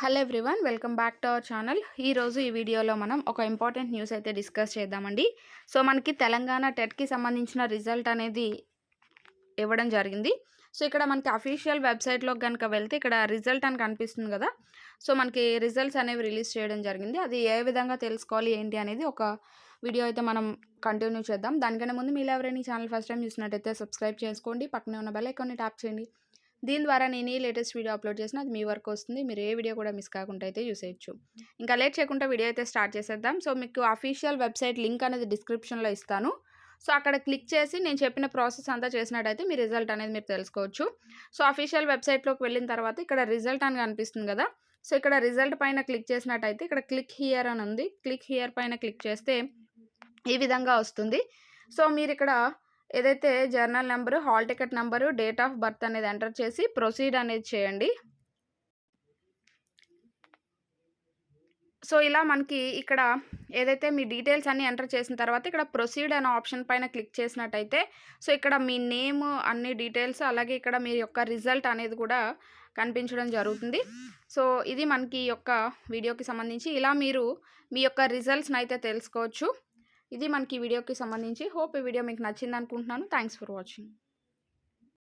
Hello everyone, welcome back to our channel. ఈరోజు ఈ వీడియోలో మనం ఒక ఇంపార్టెంట్ న్యూస్ అయితే డిస్కస్ చేద్దామండి. సో మనకి తెలంగాణ టెట్కి సంబంధించిన రిజల్ట్ అనేది ఇవ్వడం జరిగింది. సో ఇక్కడ మనకి అఫీషియల్ వెబ్సైట్లోకి కనుక వెళ్తే ఇక్కడ రిజల్ట్ అని కనిపిస్తుంది కదా. సో మనకి రిజల్ట్స్ అనేవి రిలీజ్ చేయడం జరిగింది. అది ఏ విధంగా తెలుసుకోవాలి ఏంటి అనేది ఒక వీడియో అయితే మనం కంటిన్యూ చేద్దాం. దానికన్నా ముందు మీరు ఎవరైనా ఈ ఛానల్ ఫస్ట్ టైం చూసినట్టయితే సబ్స్క్రైబ్ చేసుకోండి, పక్కనే ఉన్న బెల్ ఐకాన్ని ట్యాప్ చేయండి. దీని ద్వారా నేను ఈ లేటెస్ట్ వీడియో అప్లోడ్ చేసిన అది మీ వరకు వస్తుంది. మీరు ఏ వీడియో కూడా మిస్ కాకుండా అయితే చూసేయచ్చు. ఇంకా లేట్ చేయకుండా వీడియో అయితే స్టార్ట్ చేసేద్దాం. సో మీకు అఫీషియల్ వెబ్సైట్ లింక్ అనేది డిస్క్రిప్షన్లో ఇస్తాను. సో అక్కడ క్లిక్ చేసి నేను చెప్పిన ప్రాసెస్ అంతా చేసినట్టయితే మీ రిజల్ట్ అనేది మీరు తెలుసుకోవచ్చు. సో అఫీషియల్ వెబ్సైట్లోకి వెళ్ళిన తర్వాత ఇక్కడ రిజల్ట్ అని కనిపిస్తుంది కదా. సో ఇక్కడ రిజల్ట్ పైన క్లిక్ చేసినట్టయితే ఇక్కడ క్లిక్ హియర్ అని ఉంది. క్లిక్ హియర్ పైన క్లిక్ చేస్తే ఈ విధంగా వస్తుంది. సో మీరు ఇక్కడ ఏదైతే journal number, hall ticket number, date of birth అనేది ఎంటర్ చేసి ప్రొసీడ్ అనేది చేయండి. సో ఇలా మనకి ఇక్కడ ఏదైతే మీ డీటెయిల్స్ అన్నీ ఎంటర్ చేసిన తర్వాత ఇక్కడ ప్రొసీడ్ అనే ఆప్షన్ పైన క్లిక్ చేసినట్టయితే సో ఇక్కడ మీ నేమ్, అన్ని డీటెయిల్స్, అలాగే ఇక్కడ మీ యొక్క రిజల్ట్ అనేది కూడా కనిపించడం జరుగుతుంది. సో ఇది మనకి యొక్క వీడియోకి సంబంధించి ఇలా మీరు మీ యొక్క రిజల్ట్స్ని అయితే తెలుసుకోవచ్చు. ఇది మనకి వీడియోకి సంబంధించి. హోప్ ఈ వీడియో మీకు నచ్చింది అనుకుంటున్నాను. Thanks for watching.